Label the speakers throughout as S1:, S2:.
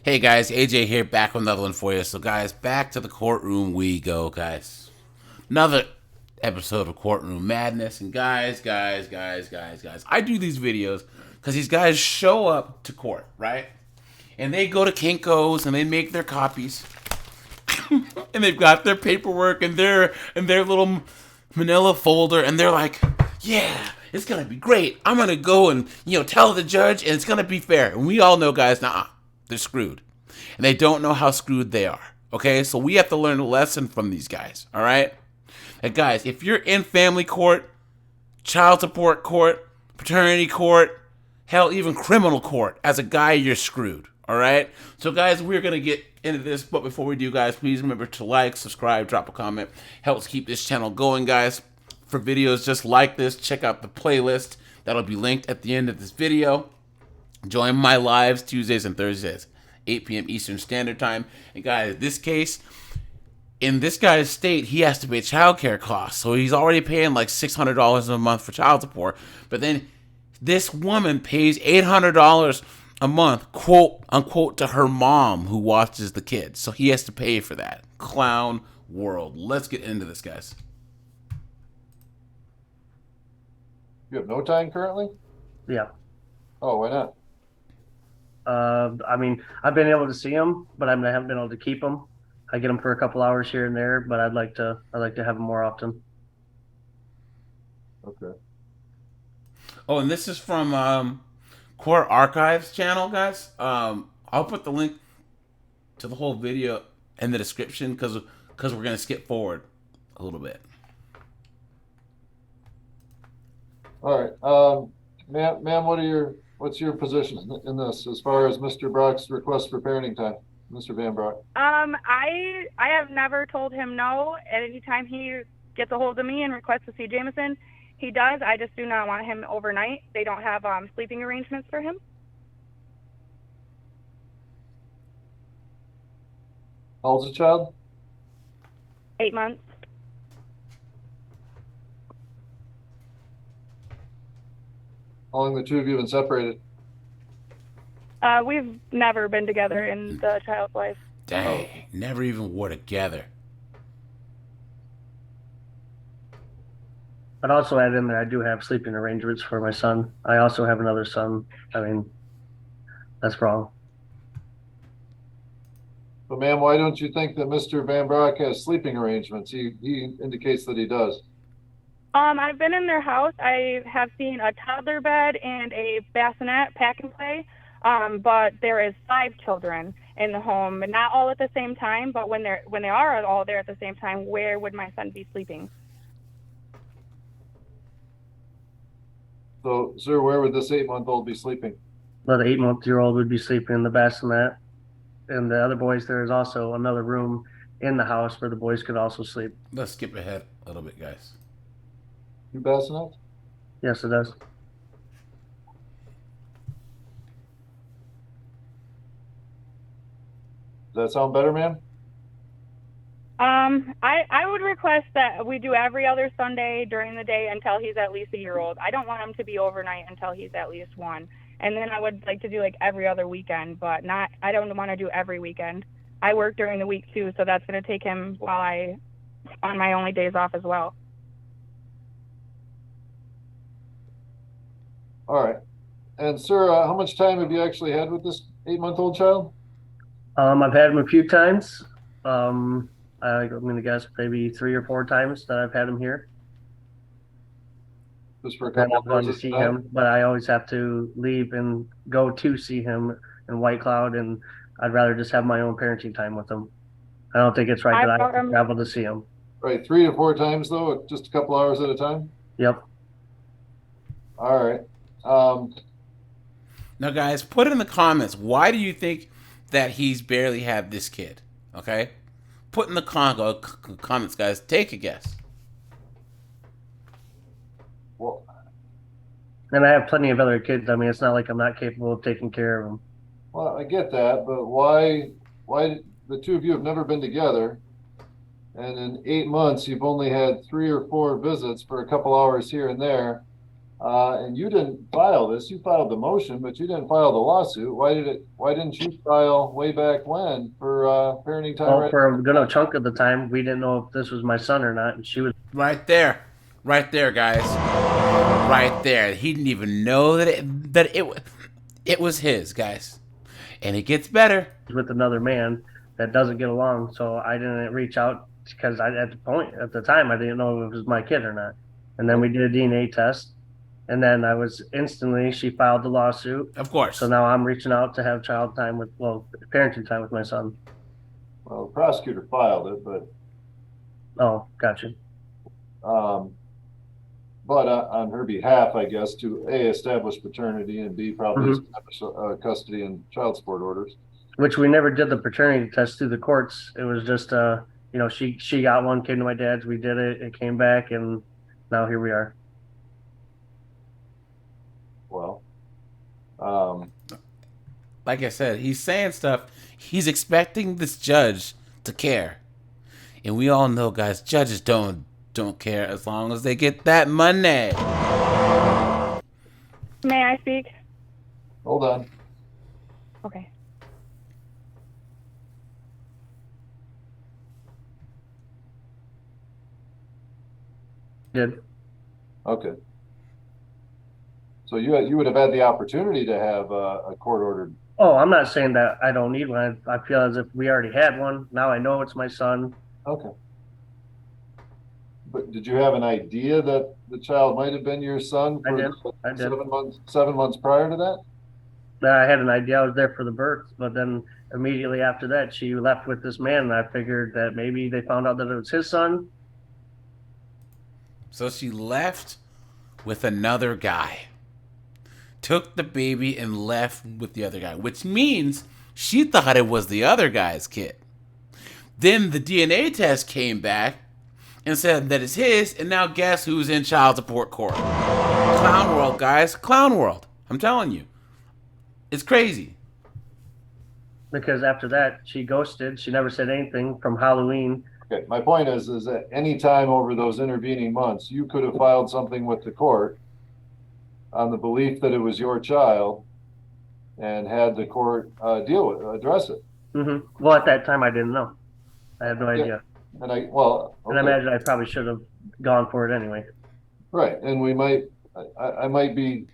S1: Hey guys, AJ here, back with another one for you. So guys, back to the courtroom we go, guys. Another episode of Courtroom Madness. And guys, I do these videos because these guys show up to court, right? And they go to Kinko's and they make their copies. And they've got their paperwork and their little manila folder, and they're like, yeah, it's gonna be great. I'm gonna go and tell the judge, and it's gonna be fair. And we all know, guys, nah, they're screwed, and they don't know how screwed they are. Okay, so we have to learn a lesson from these guys. All right, and guys, if you're in family court, child support court, paternity court, hell, even criminal court, as a guy, you're screwed. All right. So, guys, we're going to get into this. But before we do, guys, please remember to like, subscribe, drop a comment. Helps keep this channel going, guys. For videos just like this, check out the playlist. That'll be linked at the end of this video. Join my lives Tuesdays and Thursdays, 8 p.m. Eastern Standard Time. And, guys, this case, in this guy's state, he has to pay childcare costs. So he's already paying like $600 a month for child support. But then this woman pays $800 a month, quote unquote, to her mom who watches the kids. So he has to pay for that. Clown world. Let's get into this, guys.
S2: You have no time currently?
S3: Yeah.
S2: Oh, why not?
S3: I mean, I've been able to see them, but I haven't been able to keep them. I get them for a couple hours here and there, but I'd like to have them more often.
S2: Okay.
S1: Oh, and this is from Court Archives channel, guys. I'll put the link to the whole video in the description because we're gonna skip forward a little bit.
S2: All right. Ma'am, what's your position in this as far as Mr. Brock's request for parenting time? Mr. Van Brock.
S4: I have never told him no. At any time he gets a hold of me and requests to see Jameson, he does. I just do not want him overnight. They don't have sleeping arrangements for him.
S2: How old's the child?
S4: 8 months.
S2: How long the two of you been separated?
S4: We've never been together in the child's life.
S1: Dang, never even were together.
S3: But also add in there, I do have sleeping arrangements for my son. I also have another son. I mean, that's wrong.
S2: But ma'am, why don't you think that Mr. Van Brock has sleeping arrangements? He indicates that he does.
S4: I've been in their house. I have seen a toddler bed and a bassinet pack and play. But there is 5 children in the home, not all at the same time. But when they are all there at the same time, where would my son be sleeping?
S2: So, sir, where would this 8-month-old be sleeping?
S3: But the 8-month-old would be sleeping in the bassinet, and the other boys. There is also another room in the house where the boys could also sleep.
S1: Let's skip ahead a little bit, guys.
S2: You bassinet?
S3: Yes, it does.
S2: Does that sound better, ma'am?
S4: I would request that we do every other Sunday during the day until he's at least a year old. I don't want him to be overnight until he's at least 1. And then I would like to do like every other weekend, but not, I don't want to do every weekend. I work during the week too, so that's going to take him on my only days off as well.
S2: All right. And sir, how much time have you actually had with this 8-month-old child?
S3: I've had him a few times. I'm going to guess maybe 3 or 4 times that I've had him here.
S2: Just for a
S3: And
S2: couple
S3: I've
S2: of
S3: gone to
S2: hours
S3: see
S2: at a time?
S3: him, but I always have to leave and go to see him in White Cloud, and I'd rather just have my own parenting time with him. I don't think it's right that I have to travel to see him.
S2: Right, 3 to 4 times though, just a couple hours at a time?
S3: Yep.
S2: All right.
S1: Now, guys, put in the comments, why do you think that he's barely had this kid? Okay? Put in the comments, guys. Take a guess.
S2: Well,
S3: And I have plenty of other kids. I mean, it's not like I'm not capable of taking care of them.
S2: well, I get that, but why the two of you have never been together, and in 8 months you've only had 3 or 4 visits for a couple hours here and there, And you didn't file this. You filed the motion, but you didn't file the lawsuit. Why didn't you file way back when for parenting time?
S3: Well, for a good chunk of the time, we didn't know if this was my son or not, and she was
S1: Right there, guys, right there. He didn't even know that it was his, guys, and it gets better.
S3: with another man that doesn't get along. So I didn't reach out because at the time I didn't know if it was my kid or not. And then we did a DNA test, and then she filed the lawsuit.
S1: Of course.
S3: So now I'm reaching out to have parenting time with my son.
S2: Well, the prosecutor filed it, but
S3: Oh, gotcha.
S2: But on her behalf, I guess, to A, establish paternity, and B, probably establish custody and child support orders.
S3: Which we never did the paternity test through the courts. It was just, she got one, came to my dad's, we did it, it came back, and now here we are.
S2: Well,
S1: like I said, he's saying stuff. He's expecting this judge to care, and we all know, guys, judges don't care as long as they get that money.
S4: May I speak?
S2: hold on.
S4: Okay.
S3: Did.
S2: Okay. So you would have had the opportunity to have a court ordered.
S3: Oh, I'm not saying that I don't need one. I feel as if we already had one. Now I know it's my son.
S2: Okay. But did you have an idea that the child might have been your son
S3: I
S2: for
S3: did. I did.
S2: 7 months prior to that?
S3: I had an idea I was there for the birth, but then immediately after that, she left with this man, and I figured that maybe they found out that it was his son.
S1: So she left with another guy, took the baby, and left with the other guy, which means she thought it was the other guy's kid. Then the DNA test came back and said that it's his, and now guess who's in child support court? Clown world, guys. Clown world. I'm telling you. It's crazy.
S3: Because after that, she ghosted. She never said anything from Halloween.
S2: Okay, my point is that any time over those intervening months, you could have filed something with the court on the belief that it was your child and had the court address it.
S3: Mm-hmm. Well, at that time, I didn't know. I had no idea.
S2: And
S3: And I imagine I probably should have gone for it anyway.
S2: Right, and we might be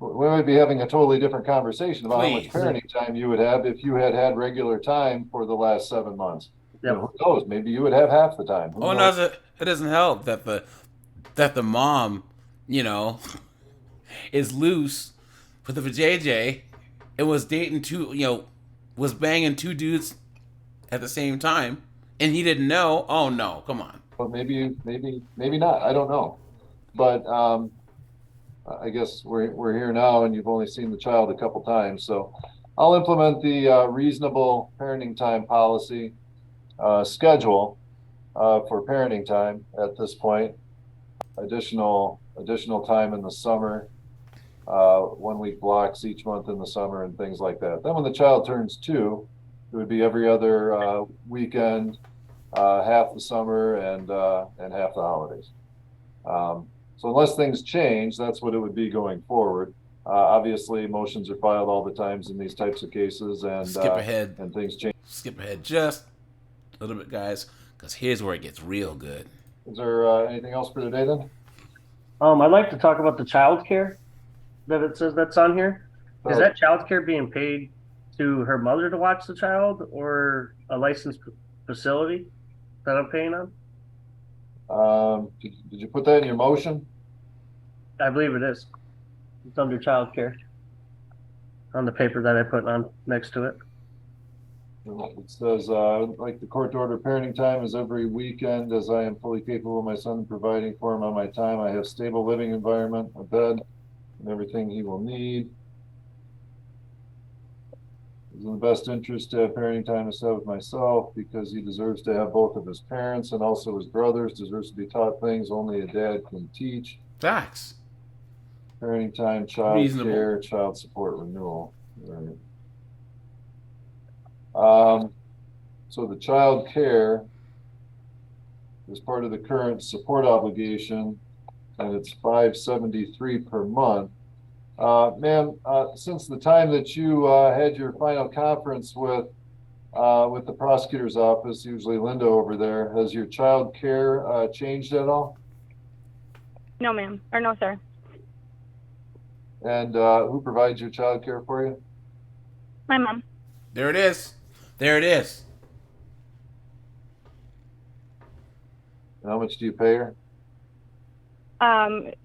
S2: having a totally different conversation about how much parenting time you would have if you had regular time for the last 7 months.
S3: Yep.
S2: Who knows? Maybe you would have half the time.
S1: Oh no, it doesn't help that the mom, is loose with the JJ and was dating was banging two dudes at the same time, and he didn't know. Oh no, come on.
S2: But maybe not. I don't know. But I guess we're here now, and you've only seen the child a couple times, so I'll implement the reasonable parenting time policy schedule for parenting time at this point. Additional time in the summer, 1 week blocks each month in the summer, and things like that. Then when the child turns 2, it would be every other weekend, half the summer and half the holidays. So unless things change, that's what it would be going forward. Obviously, motions are filed all the times in these types of cases, and
S1: skip ahead,
S2: and things change.
S1: Skip ahead just a little bit, guys, because here's where it gets real good.
S2: Is there anything else for today then?
S3: I'd like to talk about the child care that it says that's on here. Is that child care being paid to her mother to watch the child, or a licensed facility that I'm paying on?
S2: Did you put that in your motion?
S3: I believe it is. It's under child care on the paper that I put on next to it.
S2: It says, like the court order, parenting time is every weekend as I am fully capable of my son providing for him on my time. I have stable living environment, a bed, and everything he will need. It's in the best interest to have parenting time instead with myself because he deserves to have both of his parents, and also his brothers deserves to be taught things only a dad can teach.
S1: Facts.
S2: Parenting time, child care, child support renewal. Right. So the child care is part of the current support obligation and it's $573 per month. Ma'am, since the time that you had your final conference with the prosecutor's office, usually Linda over there, has your child care changed at all?
S4: No, ma'am. Or no, sir.
S2: And who provides your child care for you?
S4: My mom.
S1: There it is. There it is.
S2: And how much do you pay her?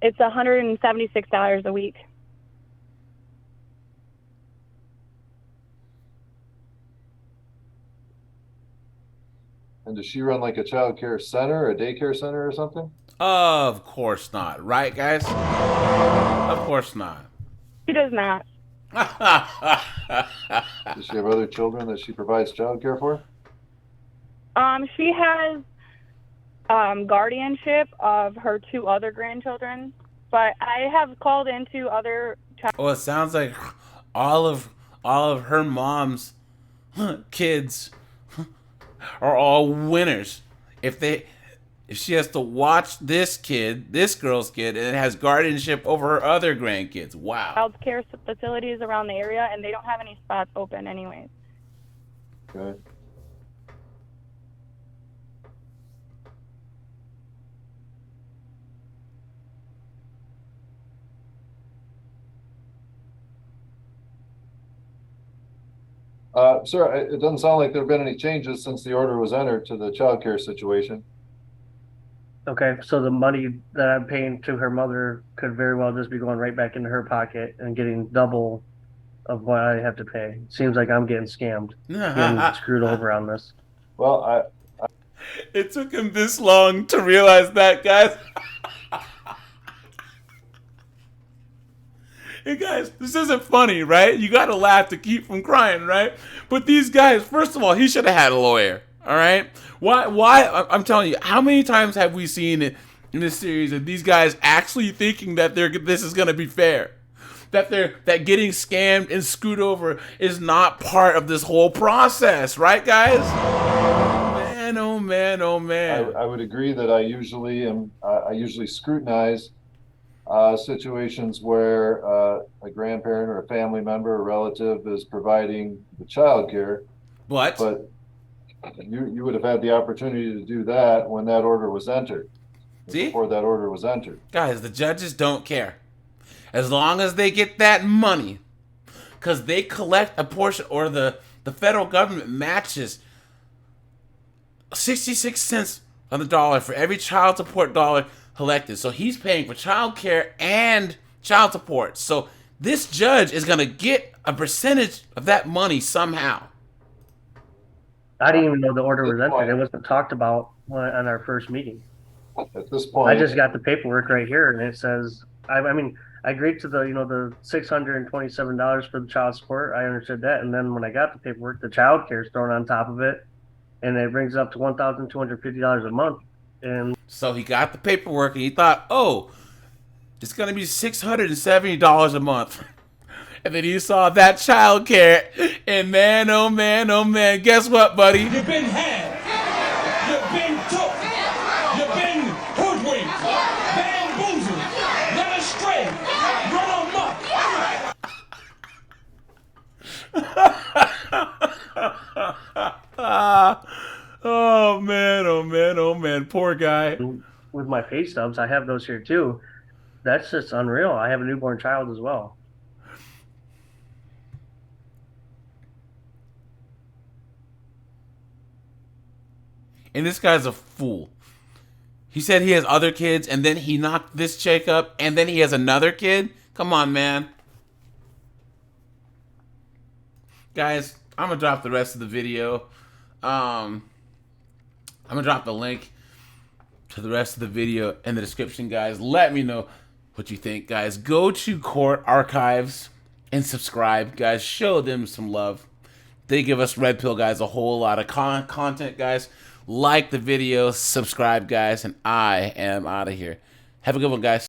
S4: It's $176 a week.
S2: And does she run like a child care center, a daycare center or something?
S1: Of course not. Right, guys? Of course not.
S4: She does not.
S2: Does she have other children that she provides child care for?
S4: She has guardianship of her 2 other grandchildren, but I have called into other
S1: Well, it sounds like all of her mom's kids are all winners. If she has to watch this girl's kid, and it has guardianship over her other grandkids. Wow.
S4: child care facilities around the area, and they don't have any spots open anyways.
S2: Okay. Sir, it doesn't sound like there have been any changes since the order was entered to the child care situation.
S3: Okay, so the money that I'm paying to her mother could very well just be going right back into her pocket and getting double of what I have to pay. Seems like I'm getting scammed, getting screwed over on this.
S2: Well,
S1: It took him this long to realize that, guys. Hey guys, this isn't funny, right? You gotta laugh to keep from crying, right? But these guys, first of all, he should have had a lawyer, all right? Why? I'm telling you, how many times have we seen it in this series of these guys actually thinking that this is gonna be fair? That getting scammed and screwed over is not part of this whole process, right, guys? Man, oh man, oh man.
S2: I would agree that I usually scrutinize situations where a grandparent or a family member or relative is providing the child care.
S1: But
S2: you would have had the opportunity to do that when that order was entered.
S1: See?
S2: Before that order was entered.
S1: Guys, the judges don't care. As long as they get that money, because they collect a portion, or the federal government matches 66 cents on the dollar for every child support dollar collected. So he's paying for child care and child support. So this judge is going to get a percentage of that money somehow.
S3: I didn't even know the order was entered. It wasn't talked about on our first meeting.
S2: At this point,
S3: I just got the paperwork right here, and it says, I mean, I agreed to the $627 for the child support. I understood that, and then when I got the paperwork, the child care is thrown on top of it, and it brings up to $1,250 a month. And
S1: so he got the paperwork, and he thought, oh, it's going to be $670 a month. And then he saw that child care, and man, oh man, oh man, guess what, buddy?
S5: You've been had. You've been took. You've been hoodwinked, bamboozled, led astray, run amok.
S1: Oh man, oh man, oh man, poor guy.
S3: with my pay stubs, I have those here too. That's just unreal. I have a newborn child as well.
S1: And this guy's a fool. He said he has other kids, and then he knocked this chick up, and then he has another kid? Come on, man. Guys, I'm going to drop the rest of the video. I'm going to drop the link to the rest of the video in the description, guys. Let me know what you think, guys. Go to Court Archives and subscribe, guys. Show them some love. They give us Red Pill guys a whole lot of content, guys. Like the video, subscribe, guys, and I am out of here. Have a good one, guys.